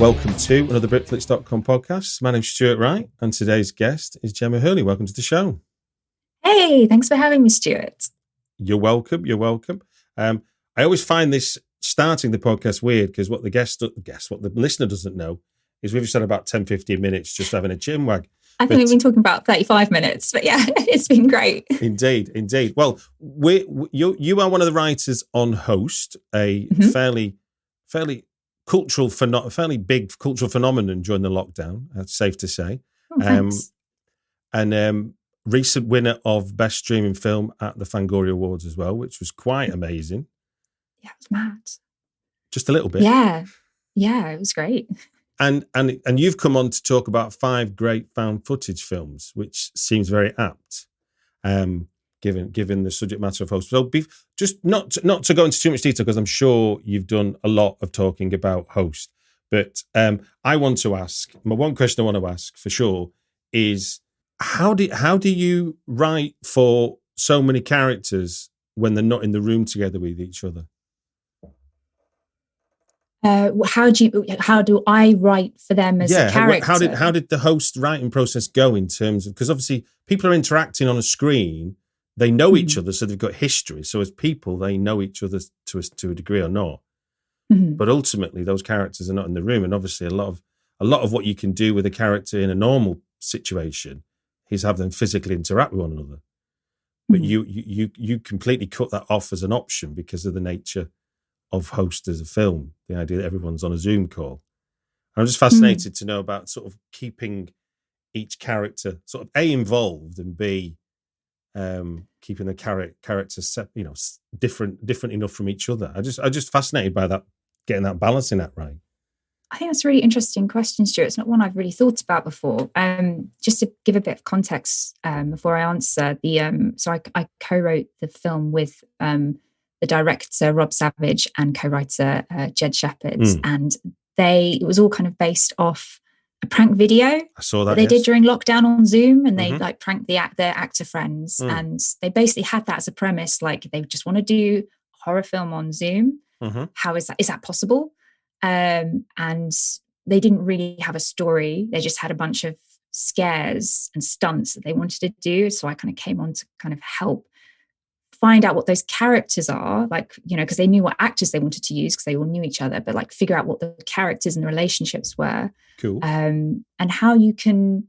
Welcome to another Britflicks.com podcast. My name's Stuart Wright, and today's guest is Gemma Hurley. Welcome to the show. Hey, thanks for having me, Stuart. You're welcome. You're welcome. I always find this starting the podcast weird because what the listener doesn't know is we've just had about 10, 15 minutes just having a chinwag. I think we've been talking about 35 minutes, but yeah, it's been great. Indeed. Well, you are one of the writers on Host, a fairly fairly big cultural phenomenon during the lockdown. That's safe to say. And recent winner of Best Streaming Film at the Fangoria Awards as well, which was quite amazing. Yeah, it was mad. Just a little bit. Yeah, it was great. And you've come on to talk about 5 great found footage films, which seems very apt, given the subject matter of Host. So, just not to go into too much detail, because I'm sure you've done a lot of talking about Host. But I want to ask, my one question I want to ask for sure is, how do you write for so many characters when they're not in the room together with each other? How do I write for them as a character? How did the Host writing process go in terms of, because obviously people are interacting on a screen, they know each other, so they've got history. So as people, they know each other to a degree or not. But ultimately, those characters are not in the room, and obviously a lot of what you can do with a character in a normal situation is have them physically interact with one another. But you completely cut that off as an option because of the nature of Host as a film, the idea that everyone's on a Zoom call. I'm just fascinated to know about sort of keeping each character sort of A, involved, and B, keeping the characters different enough from each other. I'm just fascinated by that, getting that balancing that right. I think that's a really interesting question, Stuart. It's not one I've really thought about before. Just to give a bit of context before I answer, I co-wrote the film with the director Rob Savage and co-writer Jed Shepherd, and it was all kind of based off a prank video I saw that they did during lockdown on Zoom, and they like pranked their actor friends, and they basically had that as a premise, like they just want to do a horror film on Zoom. How is that possible? And they didn't really have a story. They just had a bunch of scares and stunts that they wanted to do. So I kind of came on to kind of help find out what those characters are, like, because they knew what actors they wanted to use because they all knew each other, but like figure out what the characters and the relationships were. Cool. And how you can,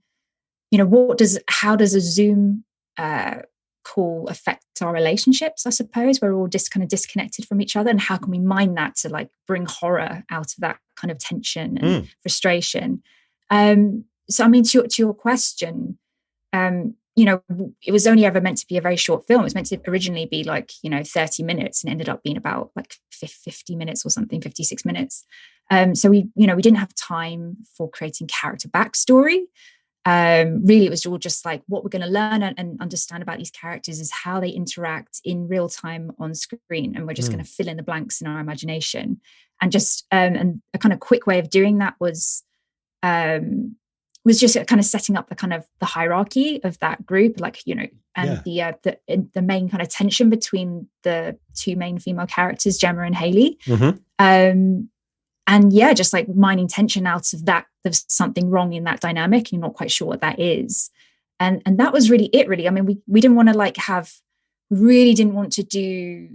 how does a Zoom call affect our relationships, I suppose? We're all just kind of disconnected from each other, and how can we mine that to like bring horror out of that kind of tension and frustration? So I mean, to your question, it was only ever meant to be a very short film. It was meant to originally be like 30 minutes, and ended up being about like 50 minutes or something, 56 minutes. So we didn't have time for creating character backstory. Really, it was all just like what we're going to learn and understand about these characters is how they interact in real time on screen, and we're just going to fill in the blanks in our imagination. And just and a kind of quick way of doing that was just kind of setting up the kind of the hierarchy of that group, like the main kind of tension between the 2 main female characters, Gemma and Hayley. And just like mining tension out of that. There's something wrong in that dynamic. You're not quite sure what that is. And that was really it, really. I mean, we didn't want to really didn't want to do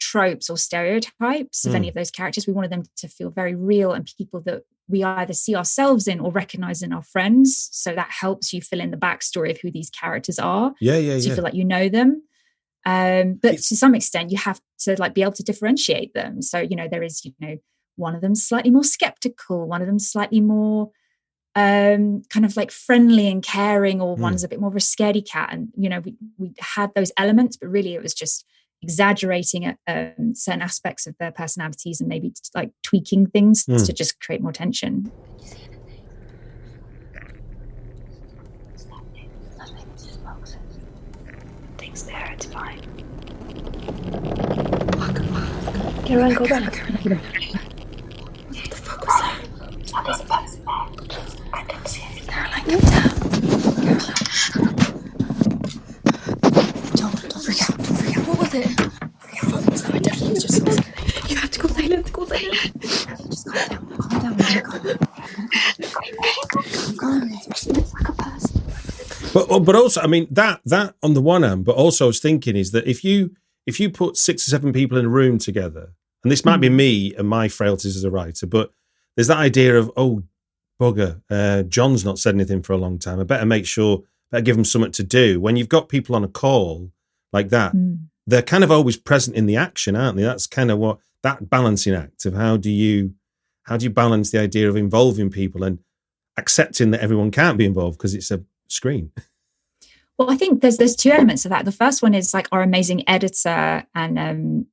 tropes or stereotypes of any of those characters. We wanted them to feel very real and people that we either see ourselves in or recognize in our friends. So that helps you fill in the backstory of who these characters are. So you feel like you know them. But to some extent, you have to like be able to differentiate them. So, there is, one of them slightly more skeptical, one of them slightly more kind of like friendly and caring, or one's a bit more of a scaredy cat. And, we had those elements, but really it was just exaggerating certain aspects of their personalities and maybe like tweaking things to just create more tension. Did you see anything? Nothing, just boxes. Things there, it's fine. Fuck. Get around, go back. What the fuck was that? Oh, there's a person there. I didn't see anything. They're like, Don't freak out. What was it? What was that? I definitely was just you have to go silent. Just calm down. She looks like a person. But also, I mean, that on the one hand, but also I was thinking is that if you put 6 or 7 people in a room together, and this might be me and my frailties as a writer, but there's that idea of, oh, bugger, John's not said anything for a long time. I better give him something to do. When you've got people on a call like that, they're kind of always present in the action, aren't they? That's kind of what that balancing act of how do you balance the idea of involving people and accepting that everyone can't be involved because it's a screen. Well, I think there's 2 elements of that. The first one is like our amazing editor and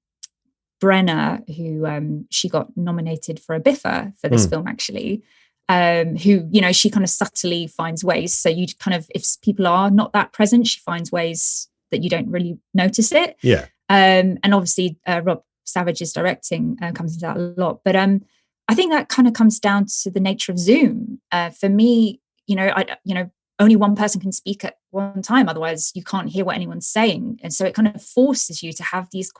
Brenna, who she got nominated for a BIFA for this film, actually, who, you know, she kind of subtly finds ways. So you kind of, if people are not that present, she finds ways that you don't really notice it. Yeah. And obviously Rob Savage's directing comes into that a lot. But I think that kind of comes down to the nature of Zoom. For me, only one person can speak at one time. Otherwise, you can't hear what anyone's saying. And so it kind of forces you to have these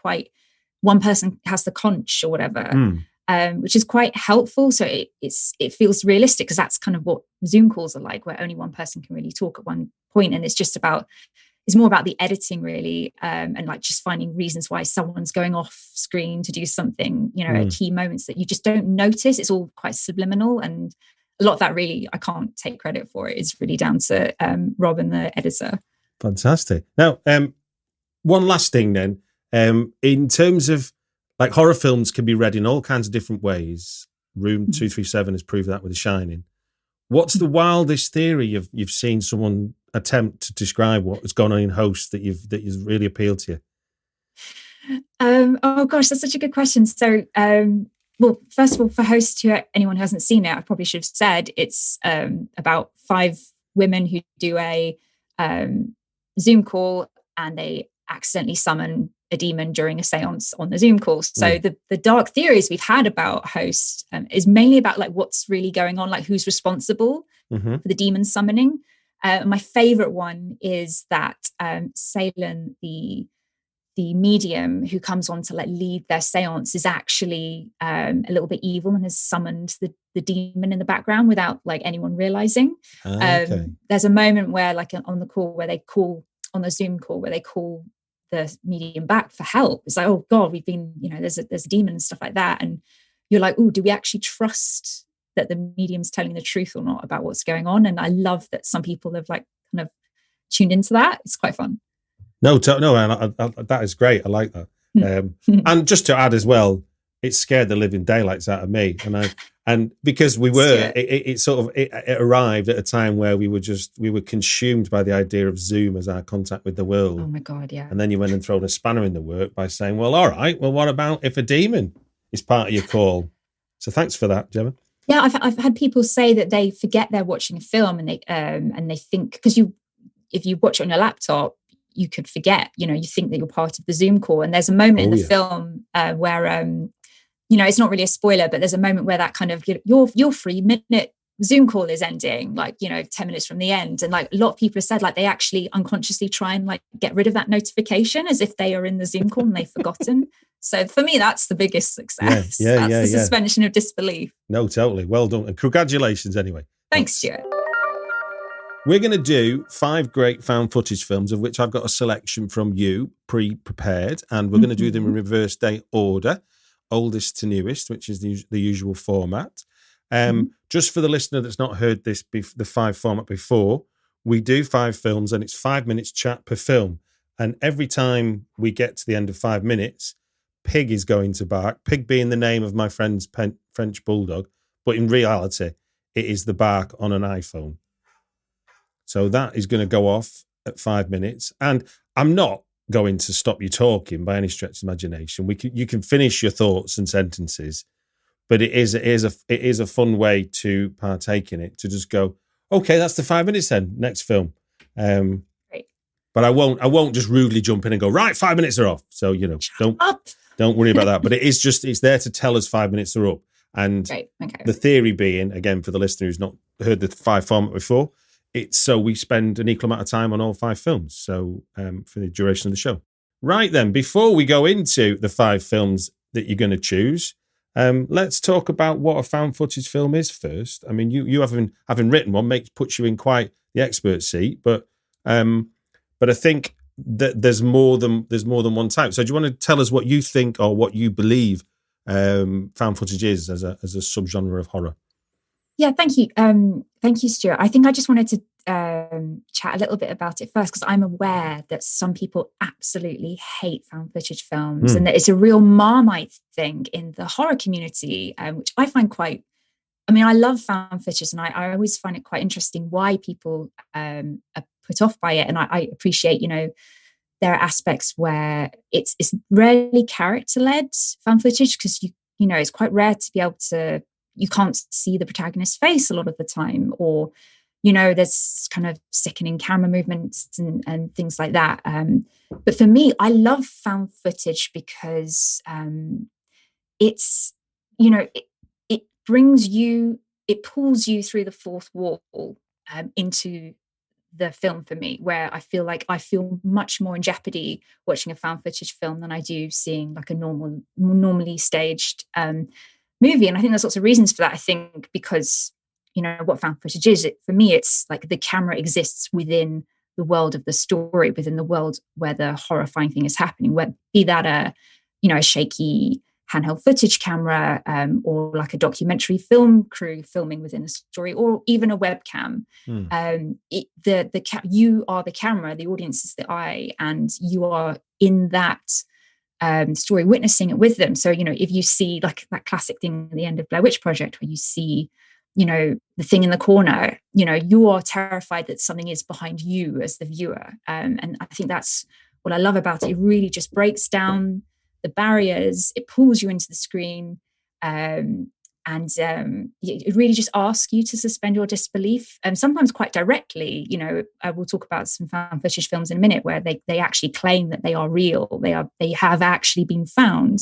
one person has the conch or whatever, which is quite helpful. So it feels realistic because that's kind of what Zoom calls are like, where only one person can really talk at one point. And it's more about the editing really, and like just finding reasons why someone's going off screen to do something, at key moments that you just don't notice. It's all quite subliminal, and a lot of that really I can't take credit for. It is really down to Rob and the editor. Fantastic. Now, one last thing then, in terms of like horror films can be read in all kinds of different ways. Room 237 has proved that with The Shining. What's the wildest theory you've seen someone attempt to describe what has gone on in Host that has really appealed to you? Oh gosh, that's such a good question. So, well, first of all, for Host, to anyone who hasn't seen it, I probably should have said it's about 5 women who do a Zoom call and they accidentally summon a demon during a seance on the Zoom call. So the dark theories we've had about Host is mainly about like what's really going on, like who's responsible for the demon summoning. My favorite one is that Salen, the medium who comes on to like lead their seance, is actually a little bit evil and has summoned the demon in the background without like anyone realizing. There's a moment where like on the Zoom call where they call the medium back for help. It's like, oh God, we've been, there's a demon and stuff like that. And you're like, oh, do we actually trust that the medium's telling the truth or not about what's going on? And I love that some people have like kind of tuned into that. It's quite fun. No, that is great. I like that. And just to add as well, it scared the living daylights out of me. And because we were, it arrived at a time where we were consumed by the idea of Zoom as our contact with the world. Oh my God, yeah. And then you went and thrown a spanner in the work by saying, well, all right, well, what about if a demon is part of your call? So thanks for that, Gemma. Yeah, I've had people say that they forget they're watching a film and they think, because if you watch it on your laptop, you could forget, you think that you're part of the Zoom call. And there's a moment in the film where, it's not really a spoiler, but there's a moment where that kind of, your 3-minute Zoom call is ending, like, 10 minutes from the end. And like a lot of people have said, like, they actually unconsciously try and like get rid of that notification as if they are in the Zoom call and they've forgotten. So for me, that's the biggest success. That's the suspension of disbelief. No, totally. Well done. And congratulations anyway. Thanks, Stuart. We're going to do 5 great found footage films, of which I've got a selection from you pre-prepared, and we're going to do them in reverse date order, oldest to newest, which is the usual format. Just for the listener that's not heard the 5 format before, we do 5 films and it's 5 minutes chat per film. And every time we get to the end of 5 minutes, Pig is going to bark, Pig being the name of my friend's French bulldog, but in reality, it is the bark on an iPhone. So that is going to go off at 5 minutes. And I'm not going to stop you talking by any stretch of imagination. You can finish your thoughts and sentences, but it is a fun way to partake in it, to just go, okay, that's the 5 minutes then, next film. Great. But I won't just rudely jump in and go, right, 5 minutes are off. So, don't worry about that. But it's there to tell us 5 minutes are up. And the theory being, again, for the listener who's not heard the 5 format before, it's so we spend an equal amount of time on all 5 films. So for the duration of the show. Right then, before we go into the 5 films that you're going to choose, Let's talk about what a found footage film is first. I mean, you having written one puts you in quite the expert seat, but I think that there's more than one type. So do you want to tell us what you think or what you believe found footage is as a subgenre of horror? Yeah, thank you. Thank you, Stuart. I think I just wanted to chat a little bit about it first, because I'm aware that some people absolutely hate found footage films and that it's a real Marmite thing in the horror community, which I find quite, I mean, I love found footage and I always find it quite interesting why people are put off by it. And I appreciate, there are aspects where it's rarely character-led found footage, because you know, it's quite rare to be able to, you can't see the protagonist's face a lot of the time, or there's kind of sickening camera movements and things like that. But for me, I love found footage because it's, it brings you, it pulls you through the fourth wall into the film for me, where I feel much more in jeopardy watching a found footage film than I do seeing like a normally staged movie. And I think there's lots of reasons for that. I think because what found footage is, for me, it's like the camera exists within the world of the story, within the world where the horrifying thing is happening, be that a shaky handheld footage camera, or like a documentary film crew filming within a story, or even a webcam. You are the camera, the audience is the eye, and you are in that story, witnessing it with them. So, if you see like that classic thing at the end of Blair Witch Project, where you see the thing in the corner, you are terrified that something is behind you as the viewer. And I think that's what I love about it. It really just breaks down the barriers. It pulls you into the screen. And it really just asks you to suspend your disbelief. And sometimes quite directly, I will talk about some found footage films in a minute where they actually claim that they are real. They have actually been found.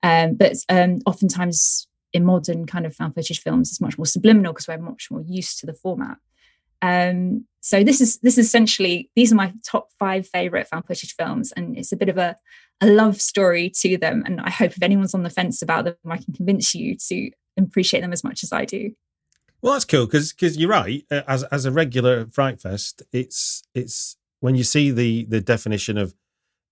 But oftentimes, in modern kind of found footage films, it's much more subliminal because we're much more used to the format. So this is essentially, these are my top 5 favorite found footage films, and it's a bit of a love story to them. And I hope if anyone's on the fence about them, I can convince you to appreciate them as much as I do. Well, that's cool because you're right. As a regular Fright Fest, it's when you see the definition of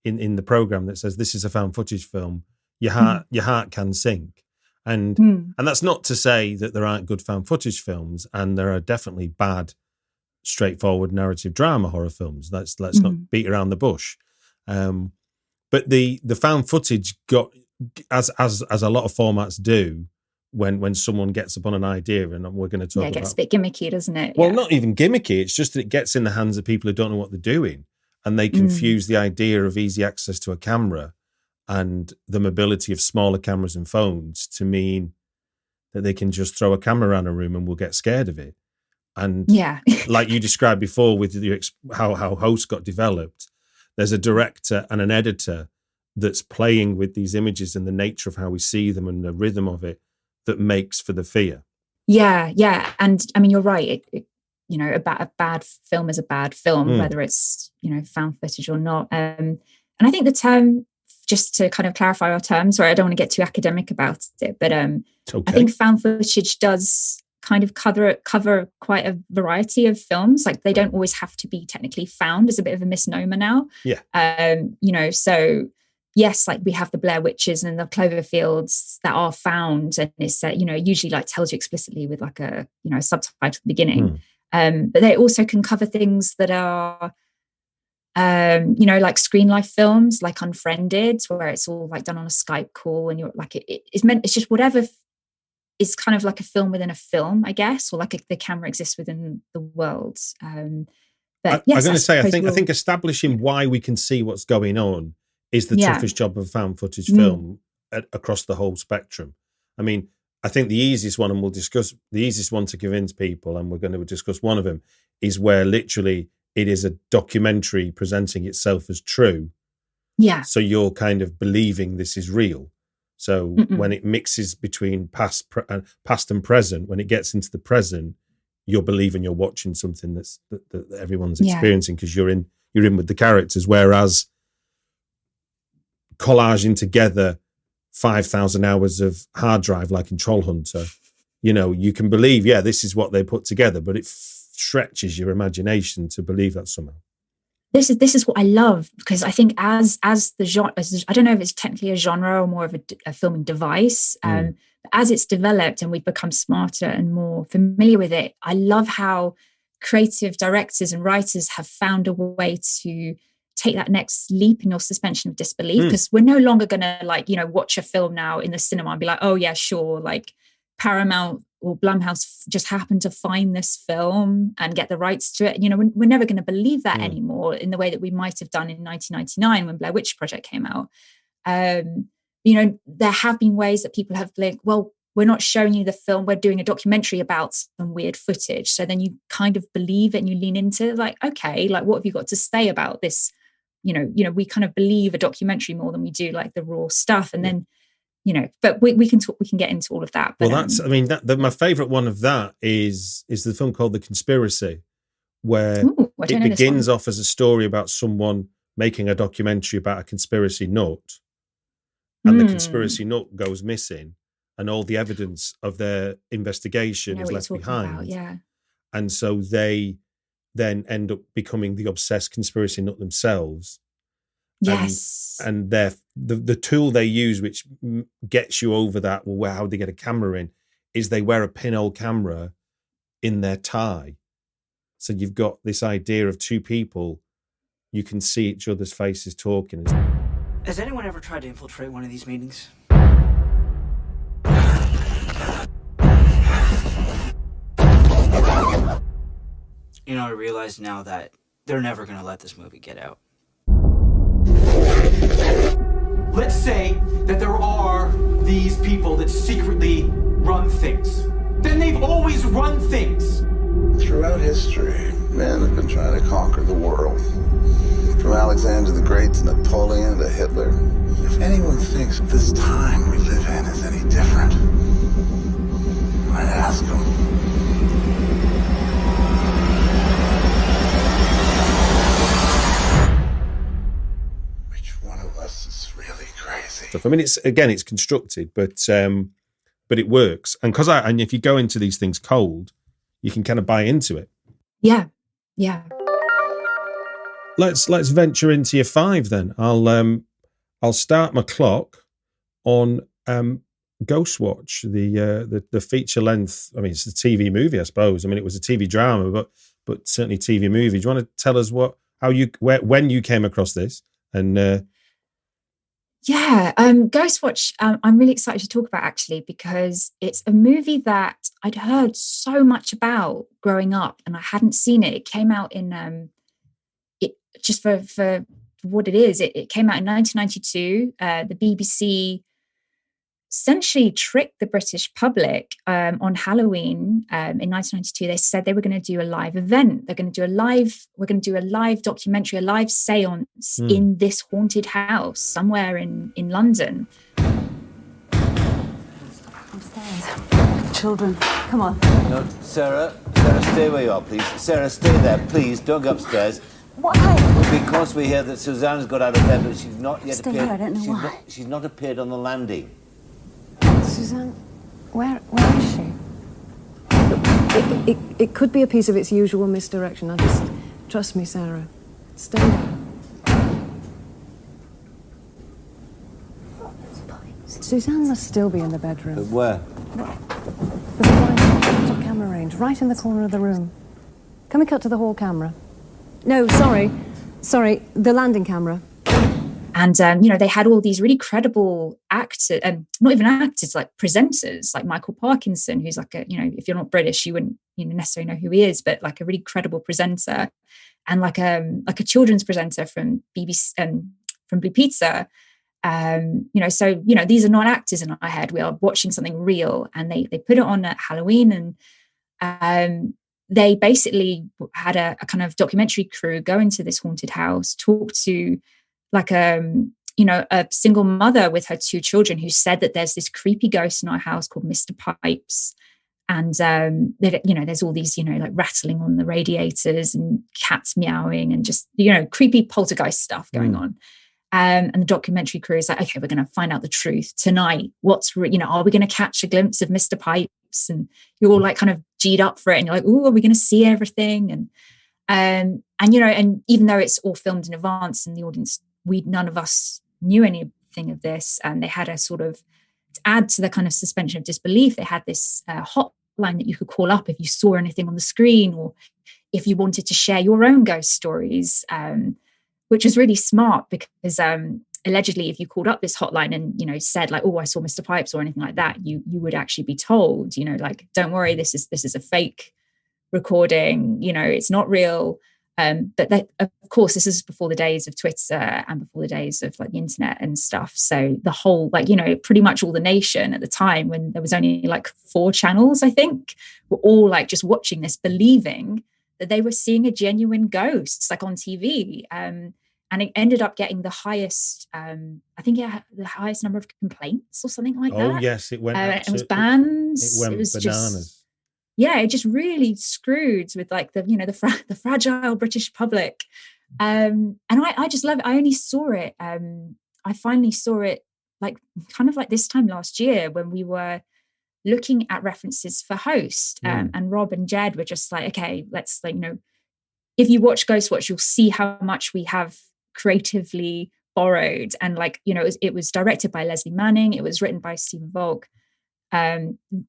in the program that says this is a found footage film, your heart can sink. And that's not to say that there aren't good found footage films, and there are definitely bad, straightforward narrative drama horror films. Let's not beat around the bush. But the found footage got, as a lot of formats do, when someone gets upon an idea, and we're going to talk about, it gets a bit gimmicky, doesn't it? Well, not even gimmicky. It's just that it gets in the hands of people who don't know what they're doing, and they confuse the idea of easy access to a camera and the mobility of smaller cameras and phones to mean that they can just throw a camera around a room and we'll get scared of it. And like you described before with how Host got developed, there's a director and an editor that's playing with these images and the nature of how we see them and the rhythm of it that makes for the fear. Yeah. And I mean, you're right. A bad film is a bad film, whether it's, found footage or not. And I think the term, just to kind of clarify our terms, sorry, I don't want to get too academic about it, but okay. I think found footage does kind of cover quite a variety of films. Like they don't always have to be technically found. It's a bit of a misnomer now. Yeah. So yes, like we have the Blair Witches and the Cloverfields that are found, and it's usually like tells you explicitly with like a subtitle at the beginning. But they also can cover things that are like screen life films, like Unfriended, where it's all like done on a Skype call, and you're like it's just whatever is kind of like a film within a film, I guess, or like the camera exists within the world. But yes, I'm going to say, I think establishing why we can see what's going on is the toughest job of found footage film across the whole spectrum. I mean, I think the easiest one, and we'll discuss the easiest one to convince people, and we're going to discuss one of them, is where literally it is a documentary presenting itself as true. Yeah. So you're kind of believing this is real. So when it mixes between past and present, when it gets into the present, you're believing you're watching something that everyone's experiencing because you're in with the characters. Whereas collaging together 5,000 hours of hard drive like in Trollhunter, you know, you can believe, yeah, this is what they put together, but it stretches your imagination to believe that somehow. This is what I love, because I think as the genre, I don't know if it's technically a genre or more of a filming device, as it's developed and we've become smarter and more familiar with it, I love how creative directors and writers have found a way to take that next leap in your suspension of disbelief, because we're no longer going to, like, you know, watch a film now in the cinema and be like, oh yeah, sure, like Paramount or Blumhouse just happened to find this film and get the rights to it. You know, we're never going to believe that anymore in the way that we might have done in 1999 when Blair Witch Project came out. You know, there have been ways that people have been like, well, we're not showing you the film, we're doing a documentary about some weird footage. So then you kind of believe it and you lean into, like, okay, like, what have you got to say about this? You know, we kind of believe a documentary more than we do like the raw stuff. And then, you know, but we can talk, we can get into all of that. But, well, that's, I mean, my favorite one of that is the film called The Conspiracy, where it begins off as a story about someone making a documentary about a conspiracy nut, and the conspiracy nut goes missing, and all the evidence of their investigation is left behind. And so they then end up becoming the obsessed conspiracy nut themselves. Yes. And the tool they use, which gets you over that, well, how they get a camera in, is they wear a pinhole camera in their tie. So you've got this idea of two people, you can see each other's faces talking. Has anyone ever tried to infiltrate one of these meetings? You know, I realize now that they're never going to let this movie get out. Let's say that there are these people that secretly run things. Then they've always run things. Throughout history, men have been trying to conquer the world. From Alexander the Great to Napoleon to Hitler. If anyone thinks this time we live in is any different, I'd ask them. Which one of us is really crazy? I mean, it's constructed, but it works. And and if you go into these things cold, you can kind of buy into it. Yeah. Let's venture into your 5 then. I'll start my clock on Ghostwatch, the feature length. I mean, it's a TV movie, I suppose. I mean, it was a TV drama, but certainly TV movie. Do you want to tell us when you came across this? And Ghostwatch, I'm really excited to talk about, actually, because it's a movie that I'd heard so much about growing up and I hadn't seen it. It came out in just for what it is. It came out in 1992. The BBC essentially tricked the British public on Halloween in 1992. They said they were going to do a live event. We're going to do a live documentary, a live seance in this haunted house somewhere in London. Upstairs. Children, come on. No, Sarah, stay where you are, please. Sarah, stay there, please. Don't go upstairs. Why? Because we hear that Suzanne's got out of bed, but she's not yet Stay appeared. here, I don't know why. She's not appeared on the landing. Suzanne, where is she? It could be a piece of its usual misdirection. Trust me, Sarah. Stay there. Suzanne must still be in the bedroom. But where? There's a blind camera range right in the corner of the room. Can we cut to the hall camera? No, sorry, the landing camera. And, they had all these really credible actors, not even actors, like presenters, like Michael Parkinson, who's like if you're not British, you wouldn't necessarily know who he is, but like a really credible presenter, and like a children's presenter from BBC, from Blue Pizza. So these are not actors in our head. We are watching something real, and they put it on at Halloween, and they basically had a kind of documentary crew go into this haunted house, talk to like a single mother with her 2 children who said that there's this creepy ghost in our house called Mr. Pipes. And, there's all these, like rattling on the radiators and cats meowing and just, creepy poltergeist stuff going on. And the documentary crew is like, okay, we're going to find out the truth tonight. Are we going to catch a glimpse of Mr. Pipes? And you're all like kind of G'd up for it. And you're like, oh, are we going to see everything? And even though it's all filmed in advance and the audience, none of us knew anything of this. And they had a sort of, to add to the kind of suspension of disbelief, they had this hotline that you could call up if you saw anything on the screen, or if you wanted to share your own ghost stories, which was really smart because allegedly if you called up this hotline and, said like, oh, I saw Mr. Pipes or anything like that, you would actually be told, like, don't worry, this is a fake recording, it's not real. But of course, this is before the days of Twitter and before the days of like the internet and stuff. So the whole, pretty much all the nation at the time, when there was only like 4 channels, I think, were all like just watching this, believing that they were seeing a genuine ghost, like on TV. And it ended up getting the highest, the highest number of complaints or something like that. Oh yes, it went. It was banned. It went bananas. It just really screwed with like the fragile British public. And I just love it. I only saw it. I finally saw it like kind of like this time last year when we were looking at references for Host, and Rob and Jed were just like, okay, let's if you watch Ghostwatch, you'll see how much we have creatively borrowed. And it was directed by Leslie Manning. It was written by Stephen Volk.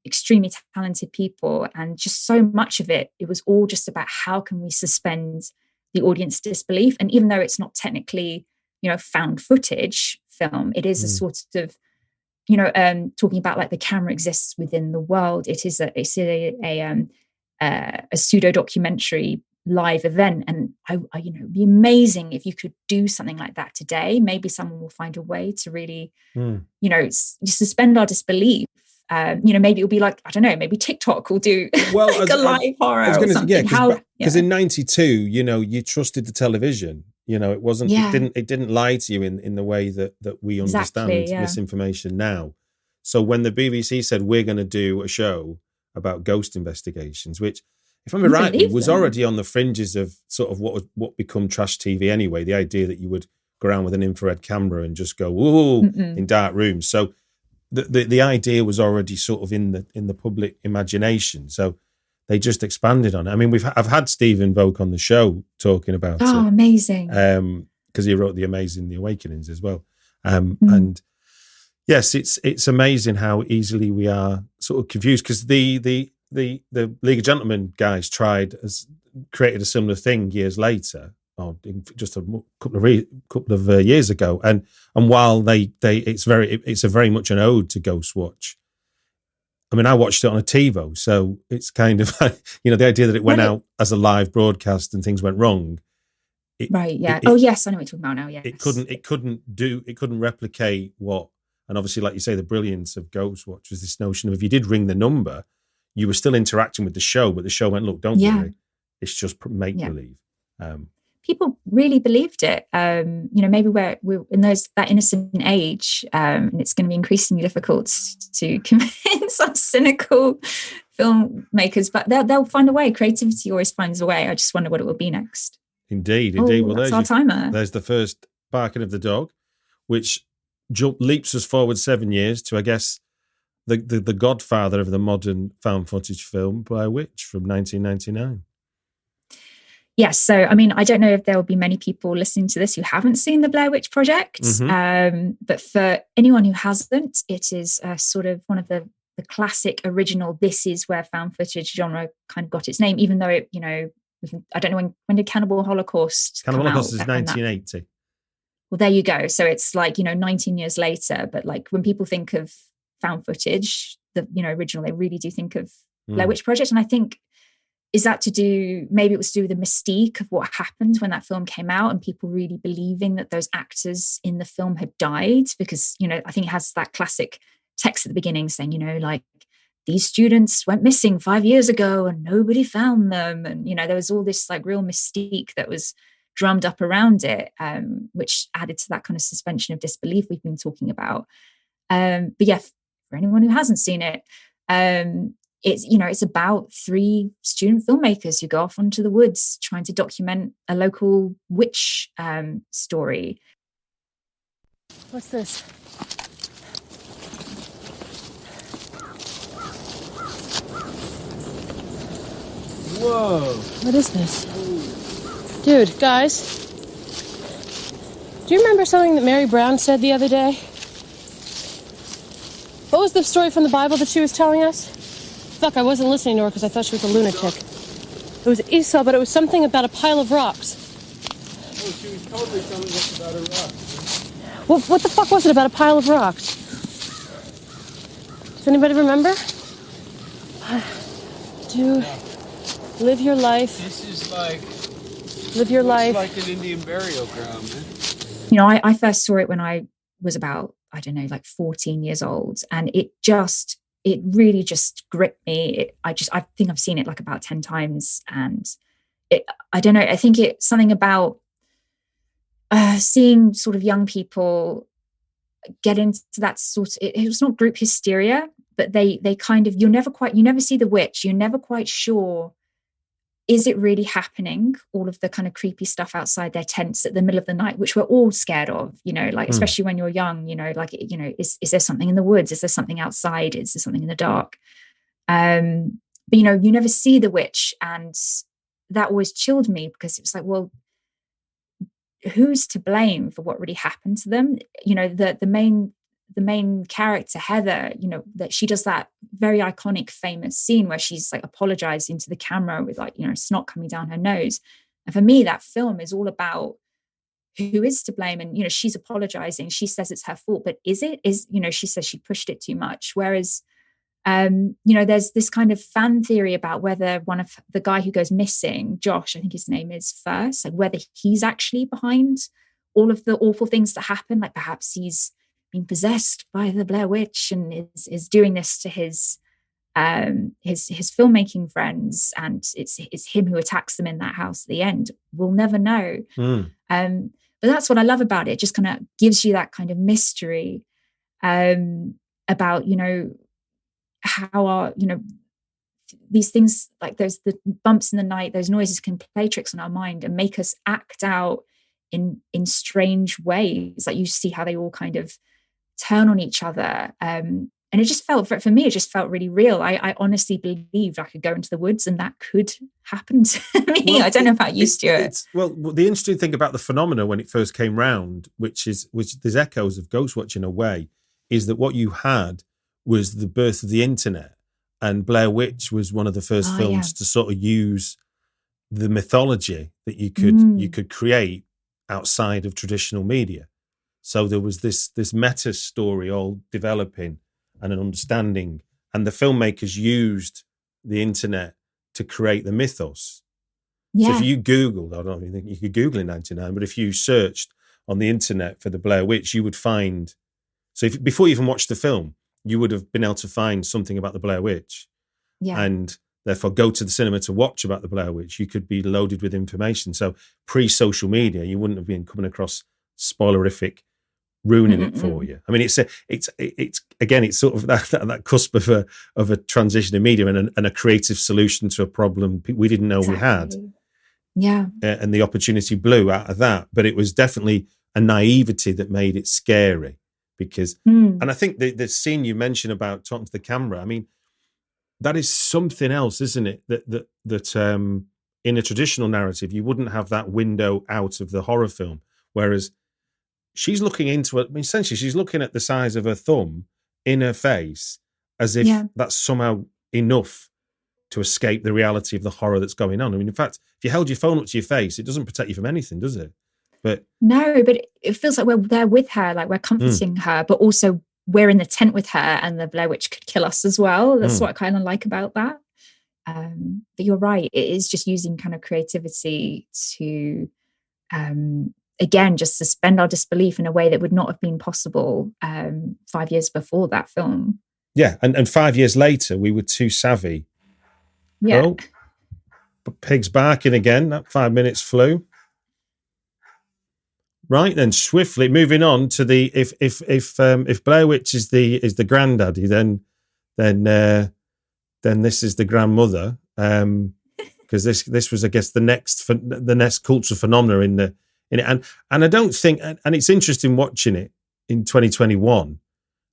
Extremely talented people, and just so much of it was all just about how can we suspend the audience disbelief. And even though it's not technically found footage film, it is a sort of talking about like the camera exists within the world. It's a pseudo documentary live event, and it'd be amazing if you could do something like that today. Maybe someone will find a way to really suspend our disbelief. Maybe it'll be like, I don't know, maybe TikTok will do like a live horror or something. Because in 92, you trusted the television. It wasn't, it didn't lie to you in the way that we understand misinformation now. So when the BBC said, we're going to do a show about ghost investigations, which, if I'm right, was already on the fringes of sort of what become trash TV anyway, the idea that you would go around with an infrared camera and just go, ooh, in dark rooms. So the idea was already sort of in the public imagination. So they just expanded on it. I mean, I've had Stephen Volk on the show talking about it. Oh, amazing. Because he wrote The Awakenings as well. And yes, it's amazing how easily we are sort of confused, because the League of Gentlemen guys created a similar thing years later, or just a couple of years ago, and while it's very much an ode to Ghostwatch. I mean, I watched it on a TiVo, so it's kind of like, the idea that it went out as a live broadcast and things went wrong. Yes, I know what you're talking about now. Yeah, it couldn't replicate what, and obviously, like you say, the brilliance of Ghostwatch was this notion of, if you did ring the number, you were still interacting with the show, but the show went, look, don't worry, it's just make believe. People really believed it. Maybe we're in that innocent age, and it's going to be increasingly difficult to convince our cynical filmmakers, but they'll find a way. Creativity always finds a way. I just wonder what it will be next. Indeed. Well, that's our timer. There's the first barking of the dog, which leaps us forward 7 years to, I guess, the godfather of the modern found footage film, Blair Witch, from 1999. Yes. So, I mean, I don't know if there will be many people listening to this who haven't seen the Blair Witch Project, but for anyone who hasn't, it is sort of one of the classic original, this is where found footage genre kind of got its name, even though it, I don't know, when did Cannibal Holocaust come out? Is 1980. Well, there you go. So it's like, 19 years later, but like when people think of found footage, the original, they really do think of Blair Witch Project. And I think, is that maybe it was to do with the mystique of what happened when that film came out, and people really believing that those actors in the film had died, because I think it has that classic text at the beginning saying, like, these students went missing 5 years ago and nobody found them, and there was all this like real mystique that was drummed up around it, which added to that kind of suspension of disbelief we've been talking about. But yeah, for anyone who hasn't seen it, it's about 3 student filmmakers who go off into the woods trying to document a local witch story. What's this? Whoa. What is this? Dude, guys. Do you remember something that Mary Brown said the other day? What was the story from the Bible that she was telling us? Fuck, I wasn't listening to her because I thought she was a lunatic. It was Esau, but it was something about a pile of rocks. Oh, she was totally telling us about a rock. What the fuck was it about a pile of rocks? Does anybody remember? Do live your life. This is like... Live your life. like an Indian burial ground, man. You know, I first saw it when I was about, I don't know, like 14 years old. And it really just gripped me. I think I've seen it like about 10 times. And I don't know, I think it's something about seeing sort of young people get into that sort of, it was not group hysteria, but they kind of, you never see the witch. You're never quite sure, is it really happening? All of the kind of creepy stuff outside their tents at the middle of the night, which we're all scared of, you know, like, especially when you're young, you know, like, you know, is there something in the woods? Is there something outside? Is there something in the dark? But, you know, you never see the witch. And that always chilled me because it was like, well, who's to blame for what really happened to them? You know, the main character, Heather, you know, that she does that very iconic, famous scene where she's like apologizing to the camera with like, you know, snot coming down her nose. And for me, that film is all about who is to blame. And, you know, she's apologizing. She says it's her fault, but you know, she says she pushed it too much. Whereas, you know, there's this kind of fan theory about whether one of the guy who goes missing, Josh, I think his name is first, like whether he's actually behind all of the awful things that happen. Like perhaps he's being possessed by the Blair Witch and is doing this to his filmmaking friends, and it's him who attacks them in that house at the end. We'll never know. But that's what I love about it. It just kind of gives you that kind of mystery about, you know, how are, you know, these things, like those the bumps in the night, those noises can play tricks on our mind and make us act out in strange ways. Like you see how they all kind of turn on each other. And it just felt, for me, it just felt really real. I honestly believed I could go into the woods and that could happen to me. Well, I don't know about you, Stuart. Well, the interesting thing about the phenomena when it first came round, which there's echoes of Ghostwatch in a way, is that what you had was the birth of the internet, and Blair Witch was one of the first films to sort of use the mythology that you could create outside of traditional media. So there was this meta story all developing and an understanding, and the filmmakers used the internet to create the mythos. Yeah. So if you Googled, I don't even think you could Google in 99, but if you searched on the internet for the Blair Witch, you would find, so before you even watched the film, you would have been able to find something about the Blair Witch. Yeah. And therefore go to the cinema to watch about the Blair Witch. You could be loaded with information. So pre-social media, you wouldn't have been coming across spoilerific, ruining it for you. I mean, it's again, it's sort of that cusp of a transition in media and a creative solution to a problem we didn't know we had. Yeah. And the opportunity blew out of that. But it was definitely a naivety that made it scary. Because, and I think the scene you mentioned about talking to the camera, I mean, that is something else, isn't it? That in a traditional narrative, you wouldn't have that window out of the horror film. Whereas she's looking into it, I mean, essentially, she's looking at the size of her thumb in her face as if that's somehow enough to escape the reality of the horror that's going on. I mean, in fact, if you held your phone up to your face, it doesn't protect you from anything, does it? But no, but it feels like we're there with her, like we're comforting her, but also we're in the tent with her, and the Blair Witch could kill us as well. That's what I kind of like about that. But you're right, it is just using kind of creativity to, again, just suspend our disbelief in a way that would not have been possible 5 years before that film. Yeah, and 5 years later, we were too savvy. Yeah. Oh, pig's barking again. That 5 minutes flew. Right then, swiftly moving on to the if Blair Witch is the granddaddy, then this is the grandmother, because this was, I guess, the next cultural phenomena in it, and I don't think, and it's interesting watching it in 2021,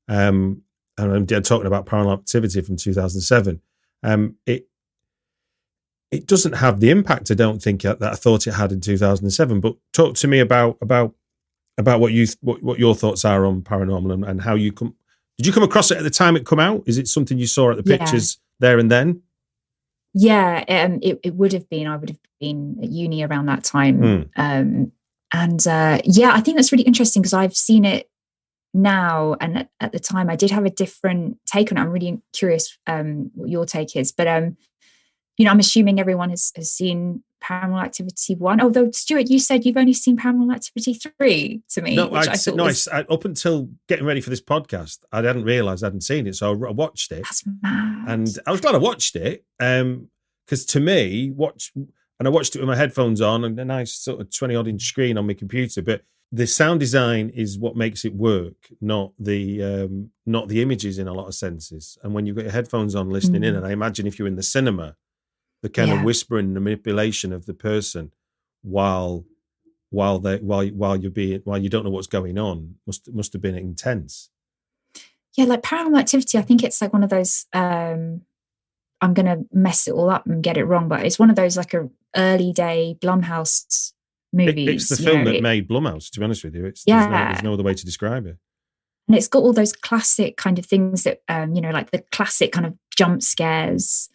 and I'm talking about Paranormal Activity from 2007, it doesn't have the impact, I don't think, that I thought it had in 2007. But talk to me about what your thoughts are on Paranormal and how you come. Did you come across it at the time it come out? Is it something you saw at the pictures there and then? Yeah, it would have been. I would have been at uni around that time. I think that's really interesting because I've seen it now, and at the time I did have a different take on it. I'm really curious what your take is, but I'm assuming everyone has seen Paranormal Activity 1. Although, Stuart, you said you've only seen Paranormal Activity 3 to me. No, up until getting ready for this podcast, I hadn't realised I hadn't seen it, so I watched it. That's mad. And I was glad I watched it, because to me, I watched it with my headphones on and a nice sort of 20-odd inch screen on my computer, but the sound design is what makes it work, not the images in a lot of senses. And when you've got your headphones on listening in, and I imagine if you're in the cinema, the kind of whispering, the manipulation of the person while you don't know what's going on must have been intense. Yeah, like Paranormal Activity, I think it's like one of those. I'm going to mess it all up and get it wrong, but it's one of those like a early day Blumhouse movies. It's the film that made Blumhouse, to be honest with you. There's no other way to describe it. And it's got all those classic kind of things that like the classic kind of jump scares.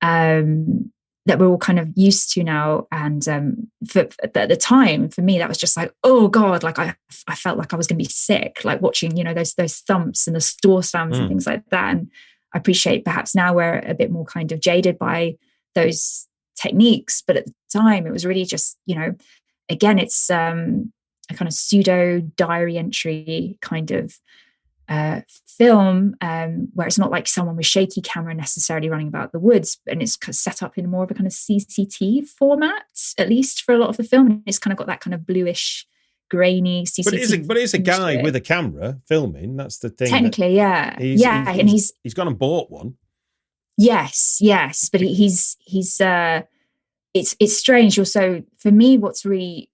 That we're all kind of used to now, and at the time, for me, that was just like, oh God, like I felt like I was going to be sick, like watching those thumps and the door slams and things like that. And I appreciate perhaps now we're a bit more kind of jaded by those techniques, but at the time, it was really just again, it's a kind of pseudo diary entry kind of film, where it's not like someone with shaky camera necessarily running about the woods, and it's kind of set up in more of a kind of CCT format, at least for a lot of the film. And it's kind of got that kind of bluish, grainy CCT. But it's a guy with a camera filming. That's the thing. Technically, and he's gone and bought one. Yes, but he's it's strange. Also, for me, what's really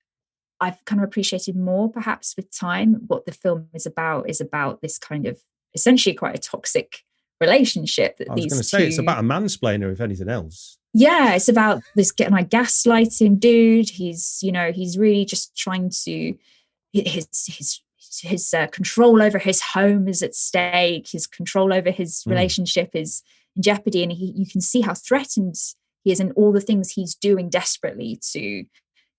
I've kind of appreciated more, perhaps with time, what the film is about this kind of essentially quite a toxic relationship. That I was going to say, it's about a mansplainer, if anything else. Yeah, it's about this gaslighting dude. He's really just trying to his control over his home is at stake. His control over his relationship is in jeopardy, and you can see how threatened he is, and all the things he's doing desperately to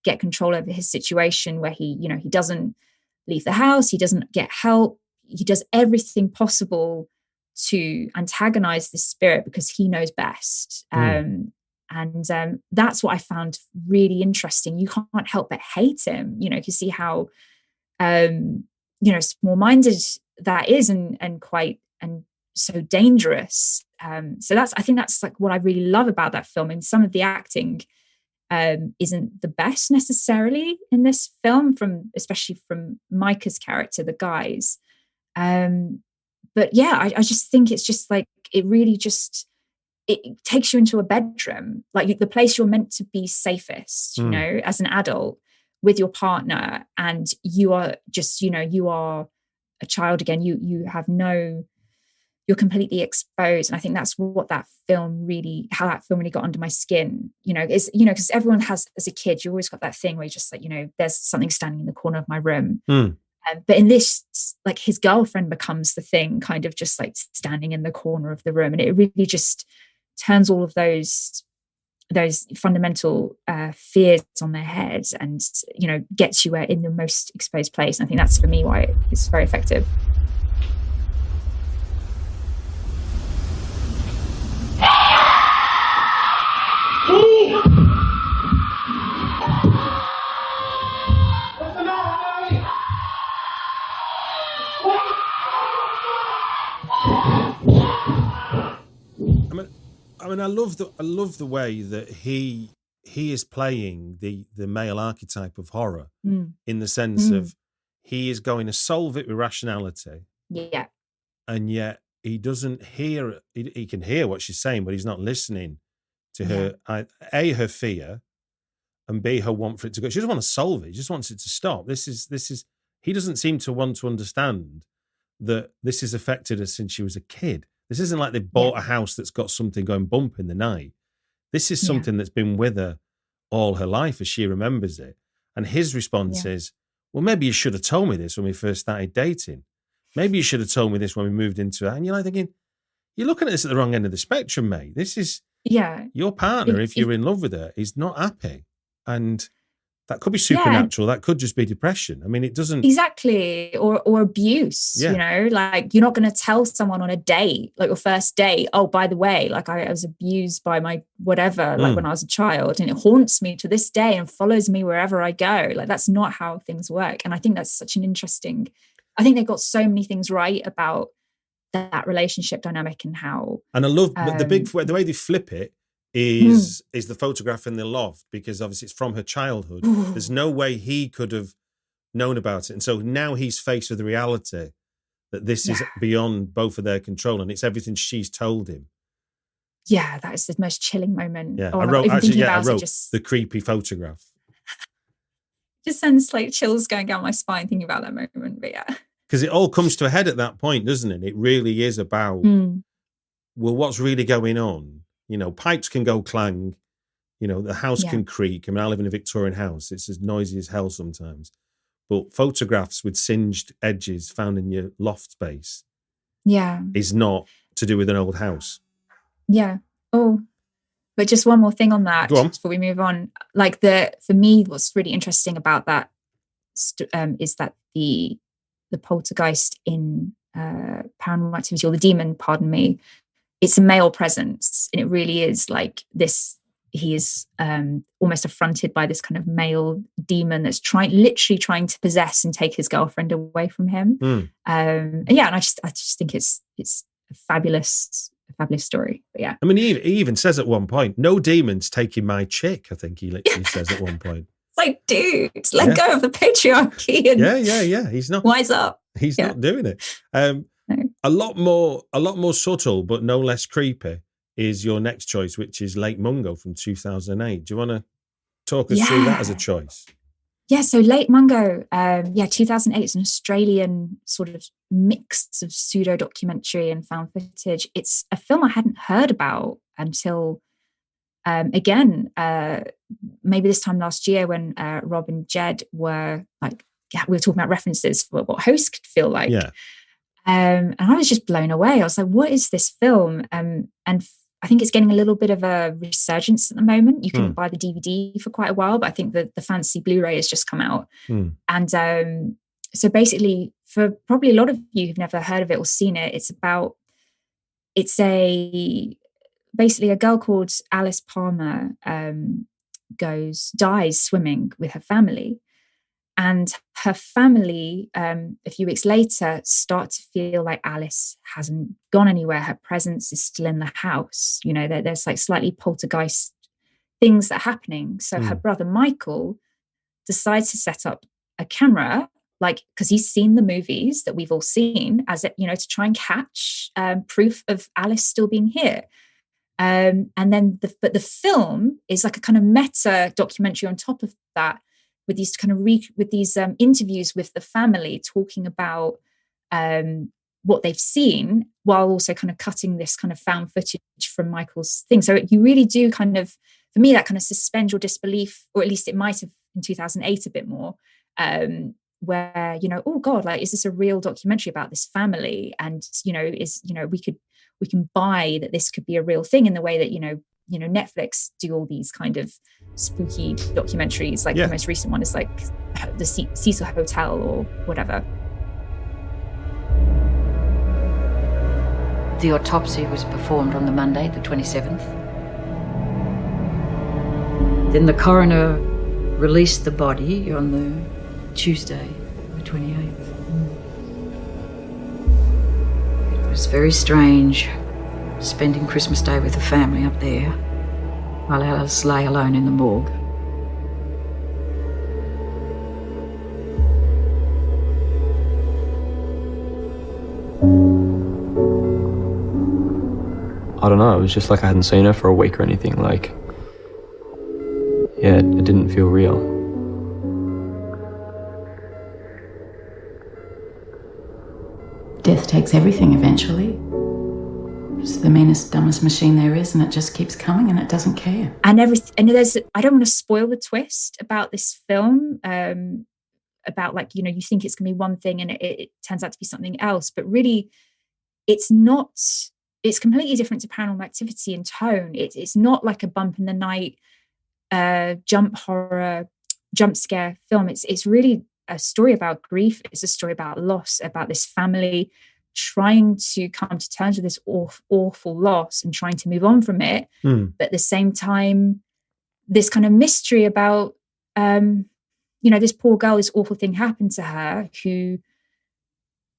get control over his situation, where he doesn't leave the house, he doesn't get help, he does everything possible to antagonize the spirit because he knows best. And that's what I found really interesting. You can't help but hate him. You can see how small-minded that is, and quite and so dangerous. So I think that's like what I really love about that film. And some of the acting isn't the best necessarily in this film, especially from Micah's character, the guys. But yeah, I just think it's just like, it really just, it takes you into a bedroom, like the place you're meant to be safest, as an adult with your partner, and you are just, you are a child again. You're completely exposed. And I think that's what how that film really got under my skin, because everyone has, as a kid, you always got that thing where you're just like, there's something standing in the corner of my room. But in this, like, his girlfriend becomes the thing, kind of just like standing in the corner of the room. And it really just turns all of those fundamental fears on their head, and, gets you in the most exposed place. And I think that's, for me, why it's very effective. I mean, I love the way that he is playing the male archetype of horror, in the sense of he is going to solve it with rationality. Yeah. And yet he doesn't hear, he can hear what she's saying, but he's not listening to her, A, her fear, and B, her want for it to go. She doesn't want to solve it. She just wants it to stop. This is he doesn't seem to want to understand that this has affected her since she was a kid. This isn't like they've bought a house that's got something going bump in the night. This is something that's been with her all her life as she remembers it. And his response is, well, maybe you should have told me this when we first started dating. Maybe you should have told me this when we moved into it. And you're like thinking, you're looking at this at the wrong end of the spectrum, mate. This is your partner, if you're in love with her, is not happy. And that could be supernatural. That could just be depression. I mean, it doesn't... Exactly. Or abuse, you know? Like, you're not going to tell someone on a date, like your first date, oh, by the way, like I was abused by my whatever, like when I was a child, and it haunts me to this day and follows me wherever I go. Like, that's not how things work. And I think that's such an interesting... I think they got so many things right about that relationship dynamic and how... And I love the way they flip it is the photograph in the loft, because obviously it's from her childhood. There's no way he could have known about it. And so now he's faced with the reality that this is beyond both of their control, and it's everything she's told him. Yeah, that is the most chilling moment. Yeah, I wrote the creepy photograph. Just sends like chills going down my spine thinking about that moment, but yeah. Because it all comes to a head at that point, doesn't it? It really is about, well, what's really going on? You know, pipes can go clang. You know, the house can creak. I mean, I live in a Victorian house. It's as noisy as hell sometimes. But photographs with singed edges found in your loft space is not to do with an old house. Yeah. Oh, but just one more thing on that before we move on. Like for me, what's really interesting about that is that the poltergeist in Paranormal Activity, or the demon, pardon me, it's a male presence, and it really is like this. He is almost affronted by this kind of male demon that's literally trying to possess and take his girlfriend away from him. And I just think it's a fabulous story. But yeah, I mean, he even says at one point, "No demon's taking my chick." I think he literally says at one point. It's like, dude, let go of the patriarchy. And yeah. He's not wise up. He's not doing it. A lot more subtle, but no less creepy, is your next choice, which is Lake Mungo from 2008. Do you want to talk us through that as a choice? Yeah, so Lake Mungo, 2008 is an Australian sort of mix of pseudo-documentary and found footage. It's a film I hadn't heard about until, maybe this time last year when Rob and Jed were like, we were talking about references for what hosts could feel like. Yeah. And I was just blown away. I was like, what is this film? And I think it's getting a little bit of a resurgence at the moment. You can buy the DVD for quite a while, but I think the fancy Blu-ray has just come out. And so basically, for probably a lot of you who've never heard of it or seen it, basically a girl called Alice Palmer dies swimming with her family. And her family, a few weeks later, start to feel like Alice hasn't gone anywhere. Her presence is still in the house. You know, there's like slightly poltergeist things that are happening. So her brother Michael decides to set up a camera, like, because he's seen the movies that we've all seen, to try and catch proof of Alice still being here. And then the film is like a kind of meta documentary on top of that, with these kind of interviews with the family talking about what they've seen, while also kind of cutting this kind of found footage from Michael's thing. So you really do kind of, for me, that kind of suspend your disbelief, or at least it might have in 2008 a bit more, where, oh God, like, is this a real documentary about this family? And, we can buy that this could be a real thing, in the way that, Netflix do all these kind of spooky documentaries. Like the most recent one is like the Cecil Hotel or whatever. The autopsy was performed on the Monday, the 27th. Then the coroner released the body on the Tuesday, the 28th. It was very strange spending Christmas Day with the family up there, while Alice lay alone in the morgue. I don't know, it was just like I hadn't seen her for a week or anything. Like, it didn't feel real. Death takes everything eventually. It's the meanest, dumbest machine there is, and it just keeps coming and it doesn't care. And there's, I don't want to spoil the twist about this film, about like, you know, you think it's going to be one thing and it turns out to be something else, but really it's not, it's completely different to Paranormal Activity in tone. It's not like a bump in the night, jump scare film. It's really a story about grief. It's a story about loss, about this family trying to come to terms with this awful loss and trying to move on from it. But at the same time, this kind of mystery about, you know, this poor girl, this awful thing happened to her, who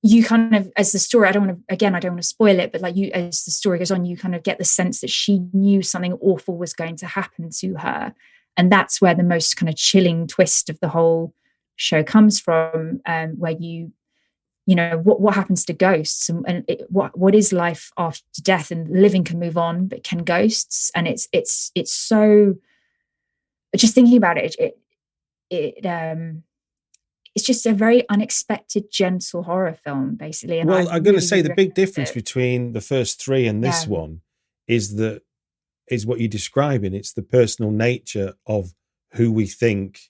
you kind of, as the story, I don't want to spoil it, but like you, as the story goes on, you kind of get the sense that she knew something awful was going to happen to her. And that's where the most kind of chilling twist of the whole show comes from, where you know, what happens to ghosts and what is life after death, and living can move on, but can ghosts? And it's so, just thinking about it, it's just a very unexpected, gentle horror film, basically. And well, I'm going to say the big difference between the first three and this one is what you're describing. It's the personal nature of who we think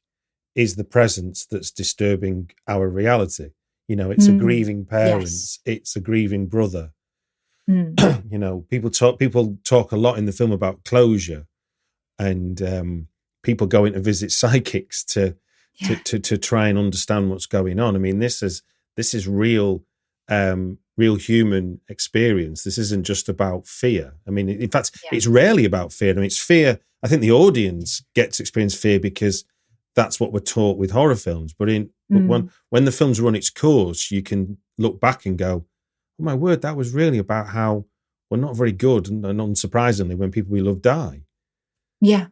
is the presence that's disturbing our reality. You know, it's a grieving parent. Yes. It's a grieving brother. You know, people talk a lot in the film about closure, and people going to visit psychics to try and understand what's going on. I mean, this is real, real human experience. This isn't just about fear. I mean, in fact, it's rarely about fear. I mean, it's fear. I think the audience gets to experience fear because that's what we're taught with horror films. But when the film's run its course, you can look back and go, oh my word, that was really about how we're not very good, and unsurprisingly, when people we love die. Yeah,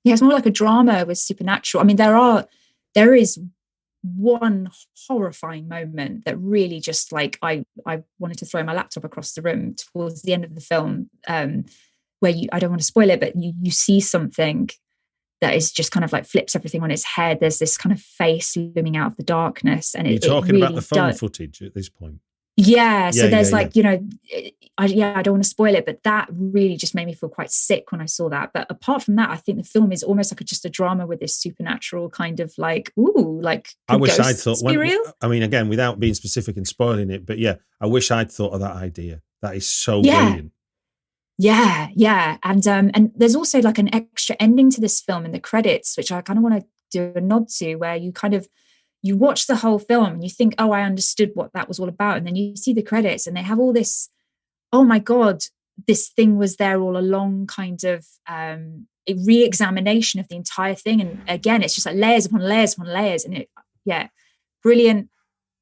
it's more like a drama with supernatural. I mean, there is one horrifying moment that really just like I wanted to throw my laptop across the room towards the end of the film, where I don't want to spoil it, but you see something that is just kind of like flips everything on its head. There's this kind of face looming out of the darkness, and you're talking really about the phone footage at this point. Yeah, so there's you know, I don't want to spoil it, but that really just made me feel quite sick when I saw that. But apart from that, I think the film is almost like just a drama with this supernatural kind of like, ooh, like I wish I'd thought. I mean, again, without being specific and spoiling it, but yeah, I wish I'd thought of that idea. That is so brilliant. Yeah, and there's also like an extra ending to this film in the credits, which I kind of want to do a nod to, where you watch the whole film and you think, oh, I understood what that was all about, and then you see the credits and they have all this, oh my god, this thing was there all along, kind of a re-examination of the entire thing. And again, it's just like layers upon layers upon layers, and brilliant.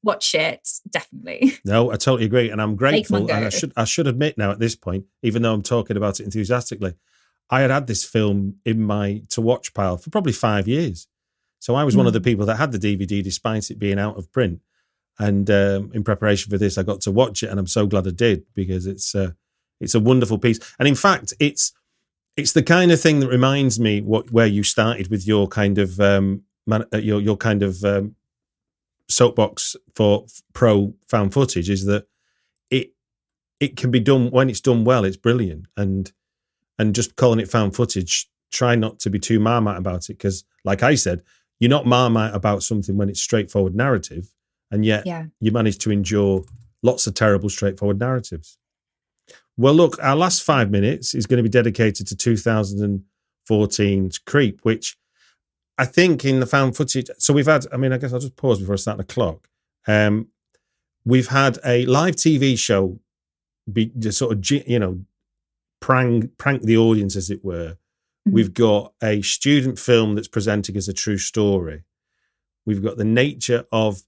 Watch it, definitely. No, I totally agree, and I'm grateful. And I should admit now at this point, even though I'm talking about it enthusiastically, I had this film in my to watch pile for probably 5 years. So I was one of the people that had the DVD despite it being out of print. And in preparation for this, I got to watch it, and I'm so glad I did, because it's a wonderful piece. And in fact, it's the kind of thing that reminds me where you started with your kind of your kind of soapbox for pro found footage, is that it can be done when it's done well. It's brilliant, and just calling it found footage, try not to be too marmite about it, because like I said, you're not marmite about something when it's straightforward narrative, and yet you manage to endure lots of terrible straightforward narratives. Well, look, our last 5 minutes is going to be dedicated to 2014's Creep, which I think in the found footage, so we've had, I mean, I guess I'll just pause before I start the clock. We've had a live TV show sort of, you know, prank the audience, as it were. Mm-hmm. We've got a student film that's presenting as a true story. We've got the nature of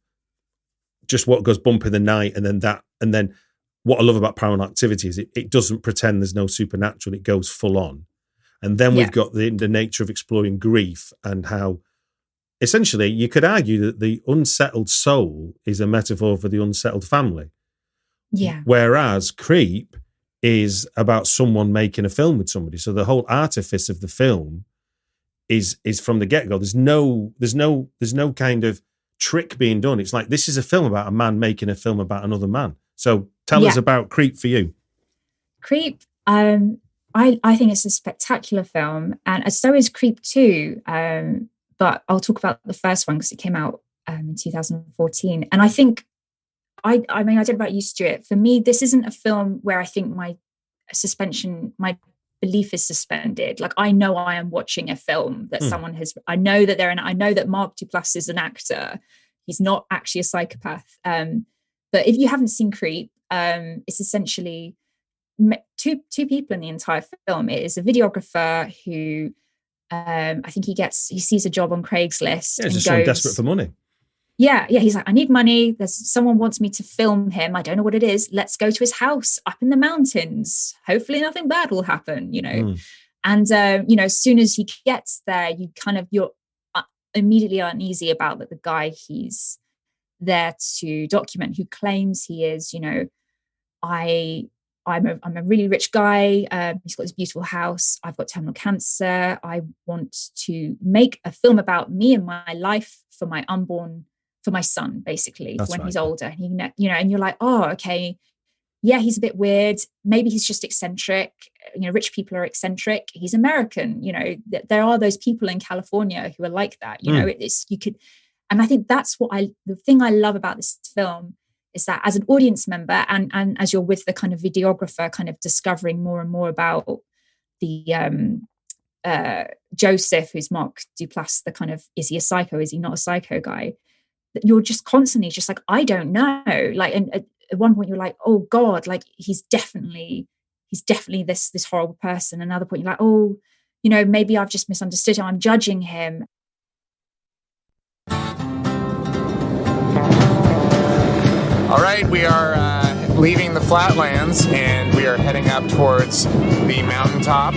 just what goes bump in the night, and then what I love about Paranormal Activity is it doesn't pretend there's no supernatural, it goes full on. And then we've got the nature of exploring grief, and how essentially you could argue that the unsettled soul is a metaphor for the unsettled family. Yeah. Whereas Creep is about someone making a film with somebody. So the whole artifice of the film is from the get-go. There's no kind of trick being done. It's like, this is a film about a man making a film about another man. So tell us about Creep for you. Creep, I think it's a spectacular film, and so is Creep 2. But I'll talk about the first one because it came out in 2014. And I think, I don't know about you, Stuart. For me, this isn't a film where I think my belief is suspended. Like, I know I am watching a film that someone has. I know that Mark Duplass is an actor. He's not actually a psychopath. But if you haven't seen Creep, it's essentially two people in the entire film. It is a videographer who, I think he sees a job on Craigslist. Yeah, he's just someone desperate for money. Yeah. He's like, I need money. Someone wants me to film him. I don't know what it is. Let's go to his house up in the mountains. Hopefully nothing bad will happen, And, as soon as he gets there, you're immediately uneasy about that the guy he's there to document, who claims he is, I'm a really rich guy. He's got this beautiful house. I've got terminal cancer. I want to make a film about me and my life for my son, basically. That's when he's older. And and you're like, oh, okay. Yeah, he's a bit weird. Maybe he's just eccentric. Rich people are eccentric. He's American. There are those people in California who are like that. And I think that's the thing I love about this film is that as an audience member and as you're with the kind of videographer, kind of discovering more and more about the Joseph, who's Mark Duplass, the kind of, is he a psycho? Is he not a psycho guy? That you're just constantly just like, I don't know. Like, and at one point you're like, oh God, like he's definitely this horrible person. Another point you're like, oh, maybe I've just misunderstood him. I'm judging him. All right, we are leaving the flatlands and we are heading up towards the mountaintop.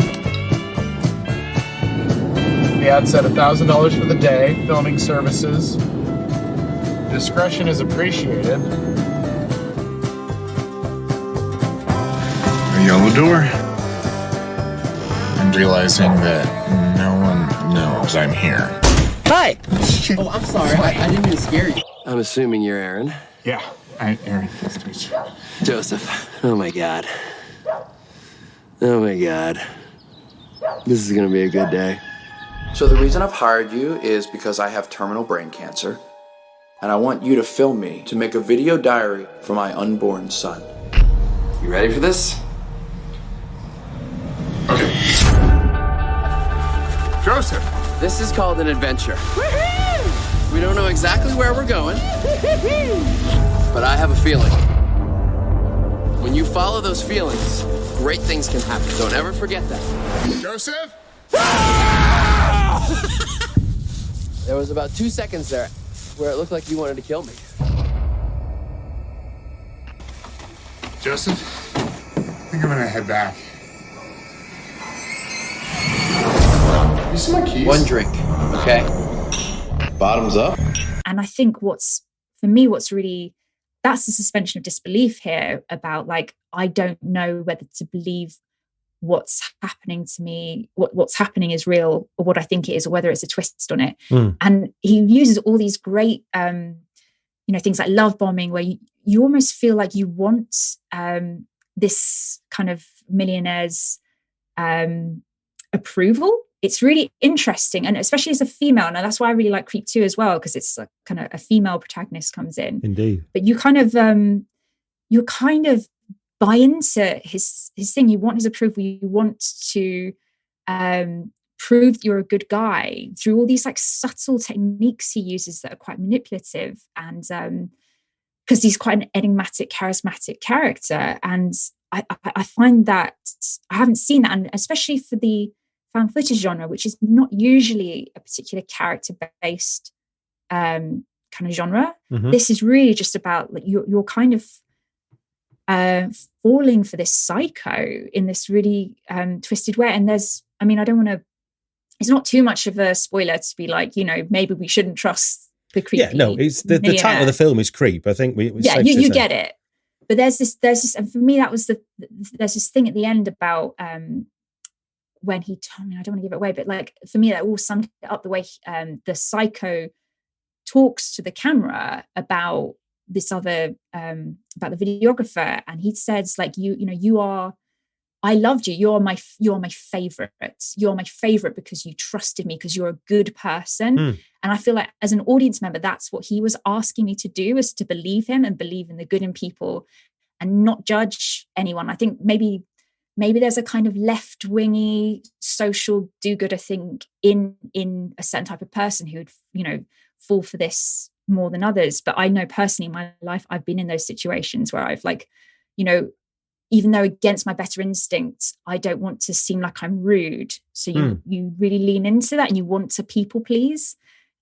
The ad said $1,000 for the day, filming services. Discretion is appreciated. A yellow door. And realizing that no one knows I'm here. Hi! Oh, I'm sorry. I didn't mean to scare you. I'm assuming you're Aaron. Yeah, Aaron. Nice to meet you. Joseph. Oh my God. Oh my God. This is gonna be a good day. So the reason I've hired you is because I have terminal brain cancer, and I want you to film me to make a video diary for my unborn son. You ready for this? Okay. Joseph! This is called an adventure. Woo-hoo! We don't know exactly where we're going, but I have a feeling. When you follow those feelings, great things can happen. Don't ever forget that. Joseph? There was about 2 seconds there where it looked like you wanted to kill me. Joseph, I think I'm gonna head back. You see my keys? One drink, okay? Bottoms up. And I think that's the suspension of disbelief here about, like, I don't know whether to believe what's happening to me, what's happening is real, or what I think it is, or whether it's a twist on it. And he uses all these great things like love bombing, where you almost feel like you want this kind of millionaire's approval. It's really interesting, and especially as a female, and that's why I really like Creep 2 as well, because it's like kind of a female protagonist comes in. Indeed. But you kind of buy into his thing. You want his approval. You want to prove that you're a good guy through all these like subtle techniques he uses that are quite manipulative, and because he's quite an enigmatic, charismatic character. And I find that I haven't seen that, and especially for the found footage genre, which is not usually a particular character-based kind of genre. Mm-hmm. This is really just about like you're kind of falling for this psycho in this really twisted way. And it's not too much of a spoiler to be like, maybe we shouldn't trust the creepy. Yeah, no, it's the title of the film is Creep. I think you get it. But there's this, and for me, that was there's this thing at the end about when he told me, I don't want to give it away, but like for me, that all summed it up, the way the psycho talks to the camera about this other about the videographer, and he says like, you are, I loved you. You're my favorite. You're my favorite because you trusted me, because you're a good person. And I feel like as an audience member, that's what he was asking me to do, is to believe him and believe in the good in people and not judge anyone. I think maybe there's a kind of left-wingy social do-gooder thing in a certain type of person who would, fall for this more than others. But I know personally in my life, I've been in those situations where I've like, even though against my better instinct, I don't want to seem like I'm rude. So you really lean into that and you want to people please.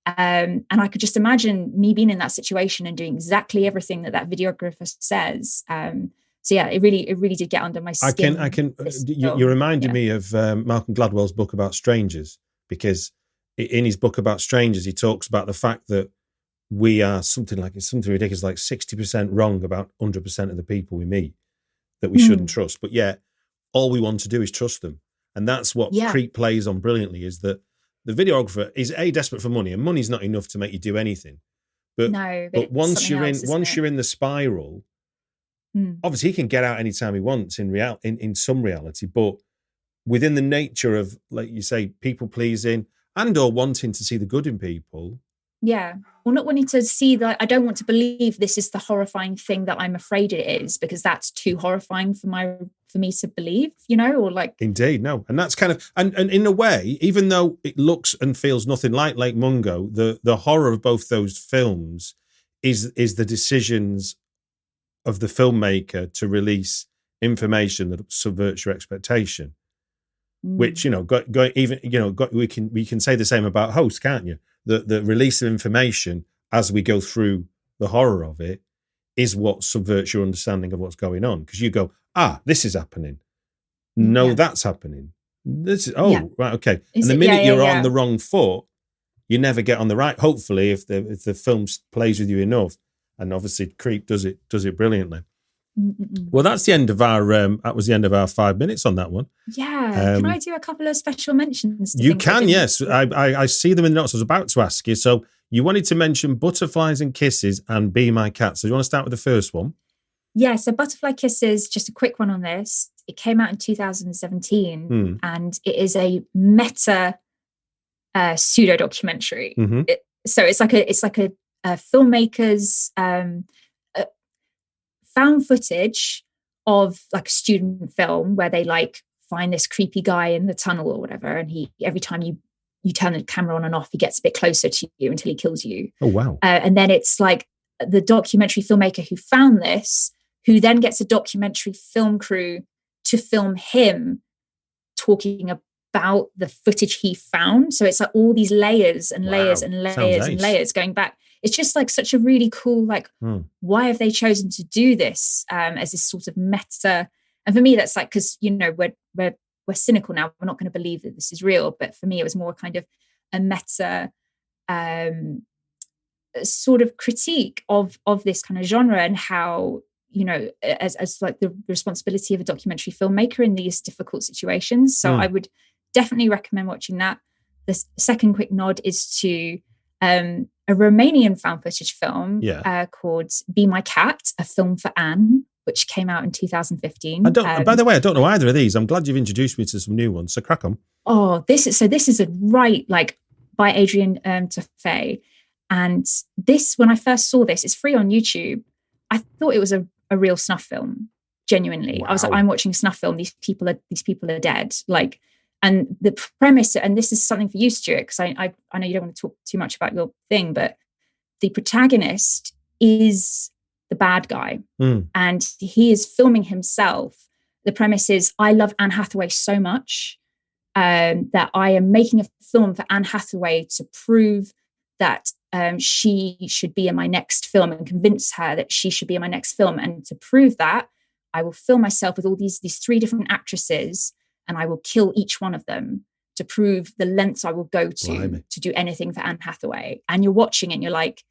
And I could just imagine me being in that situation and doing exactly everything that videographer says. So yeah, it really did get under my skin. You reminded me of Malcolm Gladwell's book about strangers, because in his book about strangers, he talks about the fact that we are something ridiculous, like 60% wrong about 100% of the people we meet that we shouldn't trust. But yet all we want to do is trust them. And that's what Creep plays on brilliantly, is that the videographer is desperate for money, and money's not enough to make you do anything. But once you're in the spiral, obviously he can get out anytime he wants in some reality, but within the nature of, like you say, people pleasing and or wanting to see the good in people. Yeah. Well, not wanting to see that. I don't want to believe this is the horrifying thing that I'm afraid it is, because that's too horrifying for me to believe, or like. Indeed, no. And that's kind of, and in a way, even though it looks and feels nothing like Lake Mungo, the horror of both those films is the decisions of the filmmaker to release information that subverts your expectation. Which, we can say the same about Host, can't you? The release of information as we go through the horror of it is what subverts your understanding of what's going on. Because you go, this is happening. No, that's happening. This is, right, okay. And the minute you're on the wrong foot, you never get on the right. Hopefully, if the film plays with you enough, and obviously Creep does it brilliantly. Well, that's the end of our. That was the end of our 5 minutes on that one. Yeah, can I do a couple of special mentions? You can, yes. I see them in the notes. I was about to ask you. So you wanted to mention Butterflies and Kisses and Be My Cat. So you want to start with the first one? Yeah. So Butterfly Kisses, just a quick one on this. It came out in 2017, and it is a meta pseudo documentary. So it's like a filmmaker's. Found footage of like a student film where they like find this creepy guy in the tunnel or whatever, and every time you turn the camera on and off, he gets a bit closer to you until he kills you. Oh wow. And then it's like the documentary filmmaker who found this, who then gets a documentary film crew to film him talking about the footage he found. So it's like all these layers and layers and layers and layers going back. It's just like such a really cool, like, why have they chosen to do this as this sort of meta? And for me, that's like, because, we're cynical now. We're not going to believe that this is real. But for me, it was more kind of a meta sort of critique of this kind of genre, and how, as like the responsibility of a documentary filmmaker in these difficult situations. So I would definitely recommend watching that. The second quick nod is to a Romanian found footage film called Be My Cat, a film for Anne, which came out in 2015. By the way, I don't know either of these. I'm glad you've introduced me to some new ones. So crack on. Oh, this is a by Adrian Tafay. And this, when I first saw this, it's free on YouTube. I thought it was a real snuff film. Genuinely, wow. I was like, I'm watching a snuff film. These people are dead. Like. And the premise, and this is something for you, Stuart, because I know you don't want to talk too much about your thing, but the protagonist is the bad guy, and he is filming himself. The premise is, I love Anne Hathaway so much that I am making a film for Anne Hathaway to prove that she should be in my next film, and convince her that she should be in my next film. And to prove that, I will film myself with all these 3 different actresses, and I will kill each one of them to prove the lengths I will go to do anything for Anne Hathaway. And you're watching it and you're like,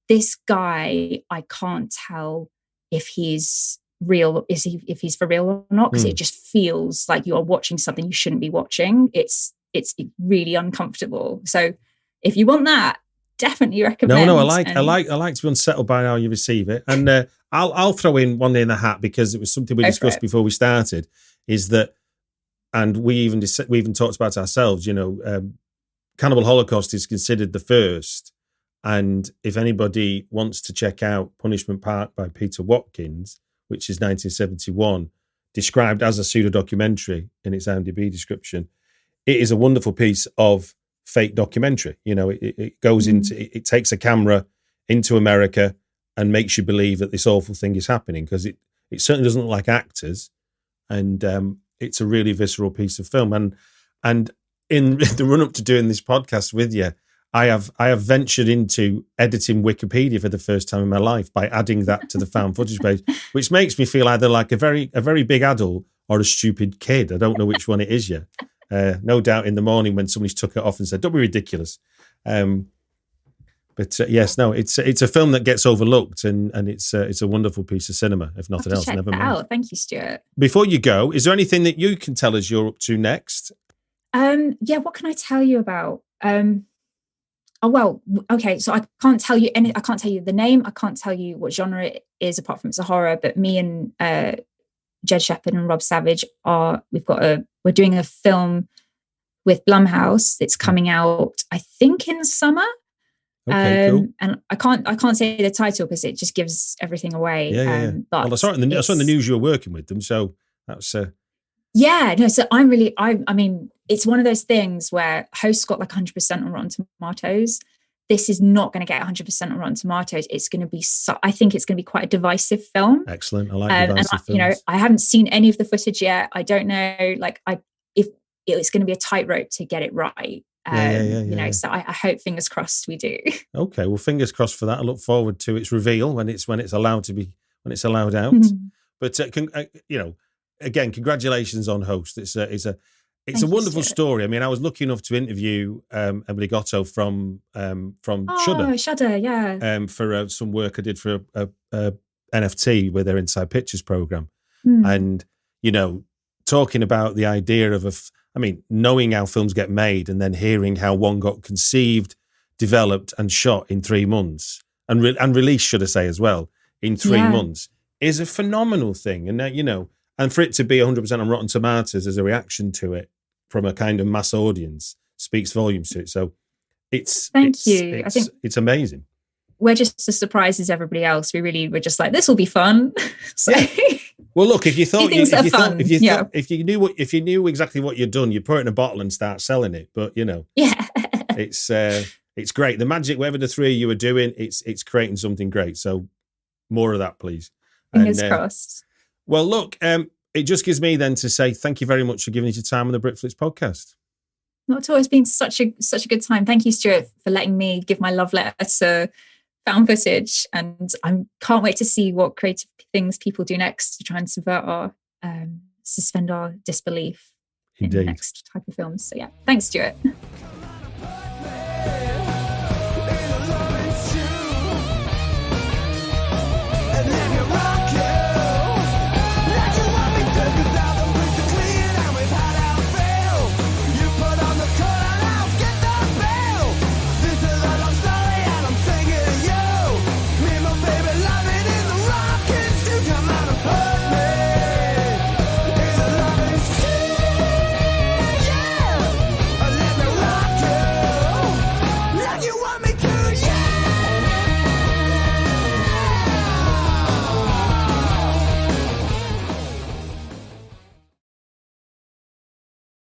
this guy, I can't tell if he's real, if he's for real or not, because it just feels like you are watching something you shouldn't be watching. It's really uncomfortable. So if you want that, definitely recommend. No, I like to be unsettled by how you receive it, and I'll throw in one in the hat because it was something we discussed before we started. Is that, and we even talked about it ourselves. Cannibal Holocaust is considered the first, and if anybody wants to check out Punishment Park by Peter Watkins, which is 1971, described as a pseudo-documentary in its IMDb description, it is a wonderful piece of fake documentary. It goes it takes a camera into America and makes you believe that this awful thing is happening, because it certainly doesn't look like actors, and it's a really visceral piece of film. And in the run up to doing this podcast with you, I have ventured into editing Wikipedia for the first time in my life by adding that to the found footage page, which makes me feel either like a very big adult or a stupid kid. I don't know which one it is yet. No doubt in the morning when somebody's took it off and said, "Don't be ridiculous." But yes, no, it's a film that gets overlooked, and it's a wonderful piece of cinema, if nothing else. Check that out. Thank you, Stuart. Before you go, is there anything that you can tell us you're up to next? Yeah, what can I tell you about? Okay, so I can't tell you the name. I can't tell you what genre it is, apart from it's a horror. But me and Jed Shepherd and Rob Savage we're doing a film with Blumhouse. It's coming out, I think, in the summer. Okay, cool. And I can't say the title because it just gives everything away. Yeah. But I saw in the news you were working with them, so that's. Yeah, no. So I'm really, I mean, it's one of those things where Host got like 100% on Rotten Tomatoes. This is not going to get 100% on Rotten Tomatoes. It's going to be, I think it's going to be quite a divisive film. Excellent. I like divisive films. I haven't seen any of the footage yet. I don't know, if it's going to be a tightrope to get it right. So I hope, fingers crossed, we do. Okay, well, fingers crossed for that. I look forward to its reveal when it's allowed out. But again, congratulations on Host. It's a wonderful story. I mean, I was lucky enough to interview Emily Gatto from Shudder. Shudder, yeah. For some work I did for a NFT with their Inside Pictures program, and talking about the idea of knowing how films get made and then hearing how one got conceived, developed, and shot in 3 months and released, should I say, as well, in 3 months is a phenomenal thing. And and for it to be 100% on Rotten Tomatoes as a reaction to it from a kind of mass audience speaks volumes to it. So Thank you. I think it's amazing. We're just as surprised as everybody else. We're just like, this will be fun. So. Yeah. Well, look, if you knew exactly what you'd done, you'd put it in a bottle and start selling it. But it's great. The magic, whatever the three of you are doing, it's creating something great. So more of that, please. Fingers crossed. Well, look, it just gives me then to say thank you very much for giving us your time on the Britflicks podcast. Not at all. It's been such a good time. Thank you, Stuart, for letting me give my love letter to found footage, and I can't wait to see what creative things people do next to try and subvert suspend our disbelief in the next type of films. So yeah, thanks, Stuart.